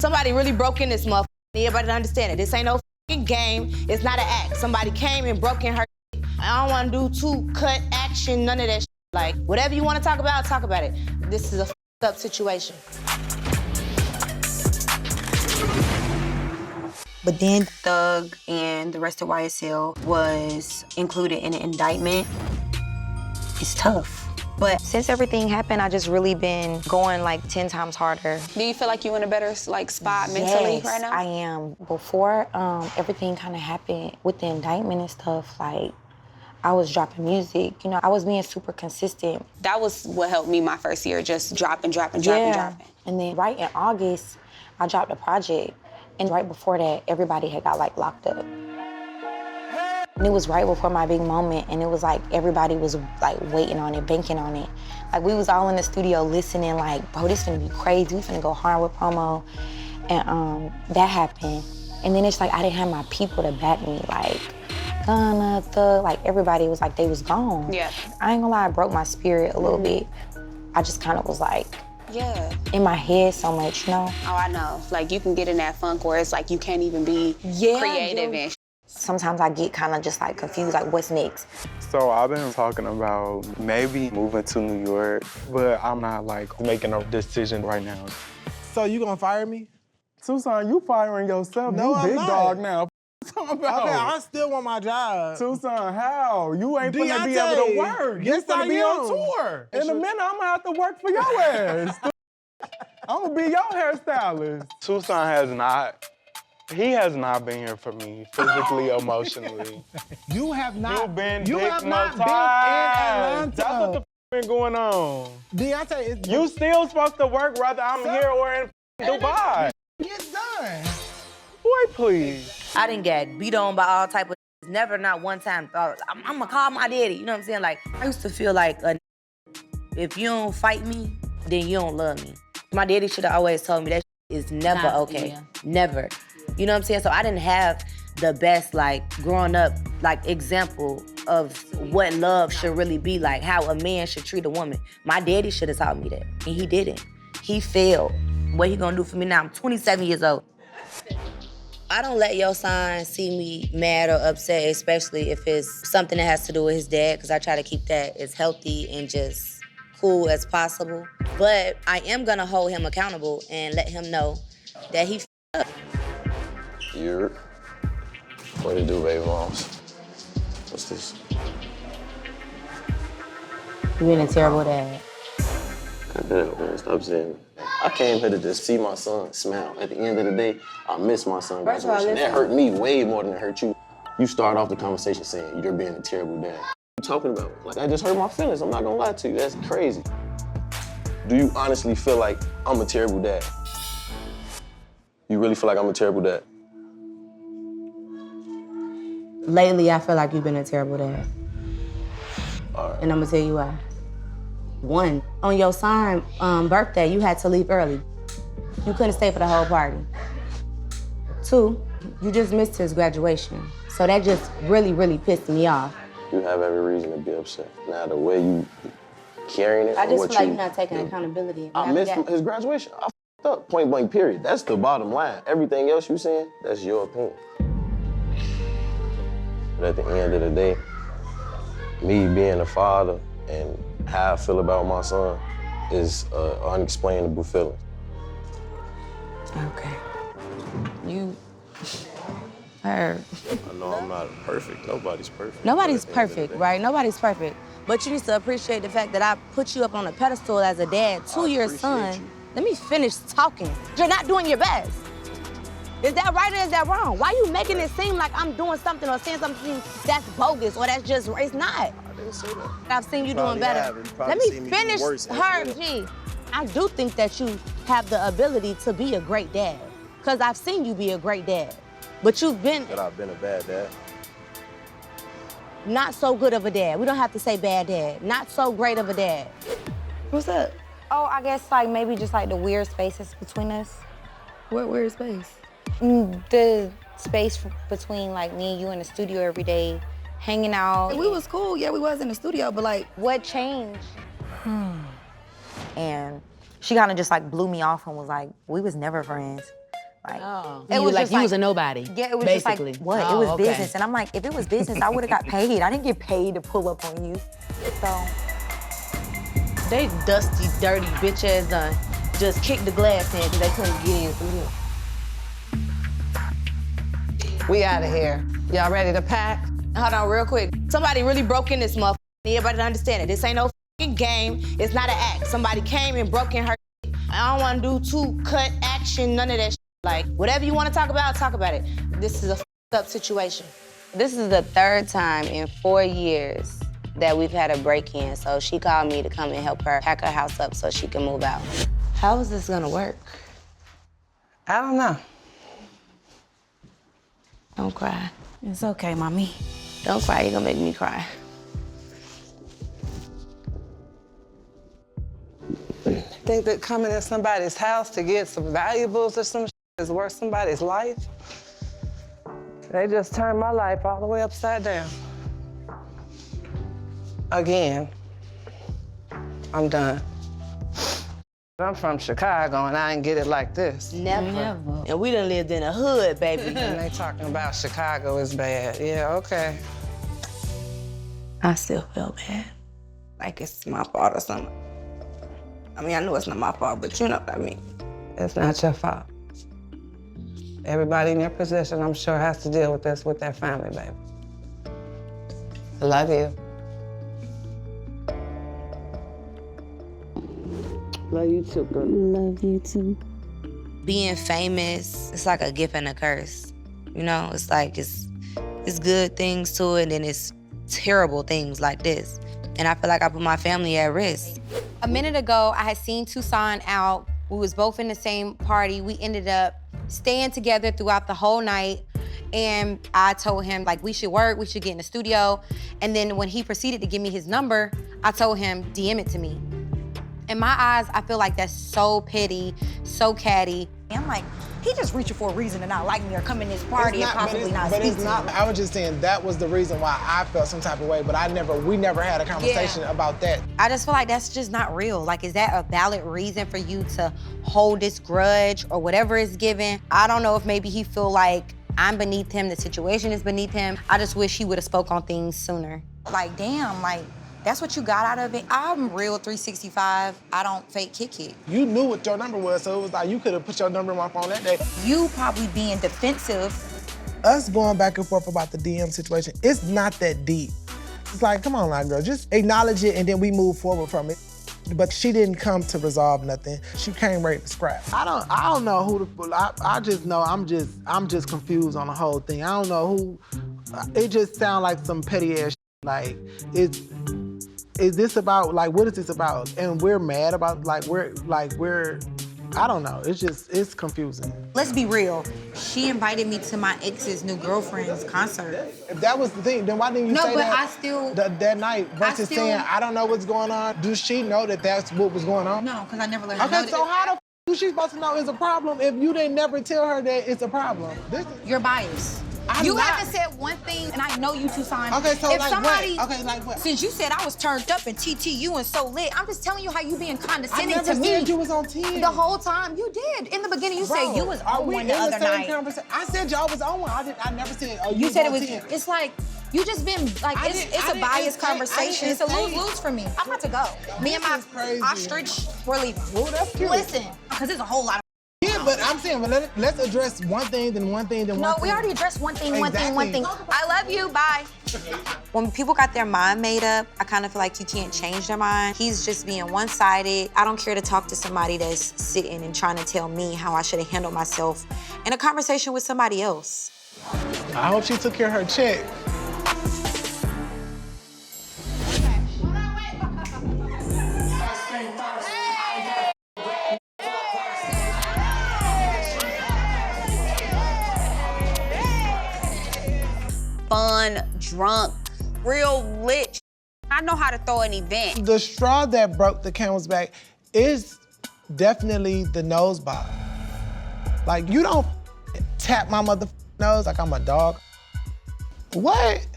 Somebody really broke in this motherfucker. Everybody to understand it. This ain't no fucking game. It's not an act. Somebody came and broke in her. I don't want to do two-cut action, none of that shit. Like, whatever you want to talk about it. This is a up situation. But then Thug and the rest of YSL was included in the indictment. It's tough. But since everything happened, I just really been going like 10 times harder. Do you feel like you're in a better like spot mentally right now? Yes, I am. Before everything kind of happened with the indictment and stuff, like I was dropping music. You know, I was being super consistent. That was what helped me my first year, just dropping. And then right in August, I dropped a project. And right before that, everybody had got like locked up. And it was right before my big moment, and it was like everybody was like waiting on it, banking on it. Like we was all in the studio listening like, bro, this finna be crazy, we finna go hard with promo. And that happened. And then it's like I didn't have my people to back me, like Gunna, Thug, like everybody was like, they was gone. Yeah. I ain't gonna lie, it broke my spirit a little bit. I just kind of was like, in my head so much, you know? Oh, I know. Like, you can get in that funk where it's like you can't even be creative and Sometimes I get kind of just like confused, like what's next? So I've been talking about maybe moving to New York, but I'm not like making a decision right now. So you gonna fire me? Tuson, you firing yourself. No, you I'm big not. dog now. Talking about? Okay, I still want my job. Tuson, how? You ain't gonna be able to work. Yes, you I gonna be am. on tour. In a minute, I'm gonna have to work for your ass. I'm gonna be your hairstylist. Tuson he has not been here for me, physically, emotionally. You have not. You've been You have not been in hypnotized. That's Atlanta. what the been going on. Deontay, You still supposed to work whether I'm here or in Dubai. Get done. Boy, please. I didn't get beat on by all type of never, not one time thought, I'm gonna call my daddy, you know what I'm saying? Like, I used to feel like if you don't fight me, then you don't love me. My daddy should have always told me that is never okay. Yeah. Never. You know what I'm saying? So I didn't have the best, like, growing up, like, example of what love should really be like, how a man should treat a woman. My daddy should have taught me that, and he didn't. He failed. What he gonna do for me now? I'm 27 years old. I don't let your son see me mad or upset, especially if it's something that has to do with his dad, because I try to keep that as healthy and just cool as possible. But I am gonna hold him accountable and let him know that he f***ed up. You're what to do, baby moms? What's this? You being a terrible dad. Goddamn, man, stop saying it. I came here to just see my son smile. At the end of the day, I miss my son graduation. That hurt me way more than it hurt you. You start off the conversation saying you're being a terrible dad. What are you talking about? Like, that just hurt my feelings. I'm not gonna lie to you. That's crazy. Do you honestly feel like I'm a terrible dad? You really feel like I'm a terrible dad? Lately, I feel like you've been a terrible dad. All right. And I'm gonna tell you why. One, on your son's birthday, you had to leave early. You couldn't stay for the whole party. Two, you just missed his graduation. So that just really, really pissed me off. You have every reason to be upset. Now, the way you carrying it, I or just what feel like you you're not taking accountability. I missed his graduation. I f***ed up, point blank, period. That's the bottom line. Everything else you saying, that's your opinion. But at the end of the day, me being a father and how I feel about my son is an unexplainable feeling. Okay. You heard. I know I'm not perfect. Nobody's perfect. Nobody's perfect, right? Nobody's perfect. But you need to appreciate the fact that I put you up on a pedestal as a dad to your son. you. Let me finish talking. You're not doing your best. Is that right or is that wrong? Why are you making it seem like I'm doing something or saying something that's bogus or that's just, it's not. I didn't say that. I've seen you doing better. Let me finish her, G. I do think that you have the ability to be a great dad, because I've seen you be a great dad. But you've been That I've been a bad dad. not so good of a dad. We don't have to say bad dad. Not so great of a dad. What's up? Oh, I guess like maybe just like the weird spaces between us. What weird space? The space between like me and you in the studio every day, hanging out. We was cool, yeah, we was in the studio, but like, What changed? And she kind of just like blew me off and was like, we was never friends. Like, It was like you was a nobody. Yeah, it was basically. just like, what? It was business. And I'm like, if it was business, I would have got paid. I didn't get paid to pull up on you. So. They dusty, dirty, bitch ass done just kicked the glass in because they couldn't get in through here. We out of here. Y'all ready to pack? Hold on real quick. Somebody really broke in this motherfucker. Everybody to understand it. This ain't no fucking game. It's not an act. Somebody came and broke in her shit. I don't want to do cut action, none of that shit. Like, whatever you want to talk about it. This is a up situation. This is the third time in 4 years that we've had a break-in, so she called me to come and help her pack her house up so she can move out. How is this gonna work? I don't know. Don't cry. It's okay, mommy. Don't cry, you're gonna make me cry. Think that coming in somebody's house to get some valuables or some shit is worth somebody's life? They just turned my life all the way upside down. Again, I'm done. I'm from Chicago and I ain't get it like this. Never. And we done lived in a hood, baby. And they talking about Chicago is bad. Yeah, okay. I still feel bad. Like it's my fault or something. I mean, I know it's not my fault, but you know what I mean. It's not your fault. Everybody in your position, I'm sure, has to deal with this with their family, baby. I love you. Love you too, girl. Love you too. Being famous, it's like a gift and a curse. You know, it's like it's good things to it, and then it's terrible things like this. And I feel like I put my family at risk. A minute ago, I had seen Tuson out. We was both in the same party. We ended up staying together throughout the whole night. And I told him, like, we should work, we should get in the studio. And then when he proceeded to give me his number, I told him, DM it to me. In my eyes, I feel like that's so petty, so catty. I'm like, he just reaching for a reason to not like me or come in this party and possibly not speak to me. But it's not, I was just saying that was the reason why I felt some type of way, but we never had a conversation about that. I just feel like that's just not real. Like, is that a valid reason for you to hold this grudge or whatever is given? I don't know if maybe he feel like I'm beneath him, the situation is beneath him. I just wish he would have spoke on things sooner. Like, damn, like, that's what you got out of it? I'm real 365. I don't fake kick it. You knew what your number was, so it was like you could have put your number in my phone that day. You probably being defensive. Us going back and forth about the DM situation, it's not that deep. It's like, come on, girl, just acknowledge it and then we move forward from it. But she didn't come to resolve nothing. She came ready to scrap. I don't know who the, I just know I'm just confused on the whole thing. I don't know who, it just sounds like some petty ass shit. Like, is this about, like, what is this about? And we're mad about, we're, I don't know. It's confusing. Let's be real. She invited me to my ex's new girlfriend's concert. If that was the thing, then why didn't you say that? No, but I still... that night versus saying, I don't know what's going on. Does she know that that's what was going on? No, because I never let her know. Okay, so how the f is she supposed to know it's a problem if you didn't never tell her that it's a problem? You're biased. You haven't said one thing, and I know you, Tuson. Okay, so if like somebody, what? Okay, like what? Since you said I was turned up and TTU and so lit, I'm just telling you how you being condescending I never to me. said you was on 10. The whole time you did. In the beginning, you said you was on one the other night. I said y'all was on one. I never said, oh, you said it was. 10. It's like you just been like it's a biased conversation. It's a lose-lose for me. I'm about to go. Me and my ostrich, we're leaving. Well, that's cute. Listen, because there's a whole lot of. Yeah, but I'm saying, but let's address one thing, then one thing, then one thing. No, we already addressed one thing, one thing, one thing. Exactly. I love you, bye. When people got their mind made up, I kind of feel like you can't change their mind. He's just being one-sided. I don't care to talk to somebody that's sitting and trying to tell me how I should have handled myself in a conversation with somebody else. I hope she took care of her check. Fun, drunk, real lit. I know how to throw an event. The straw that broke the camel's back is definitely the nose bob. Like, you don't tap my motherfucking nose like I'm a dog. What?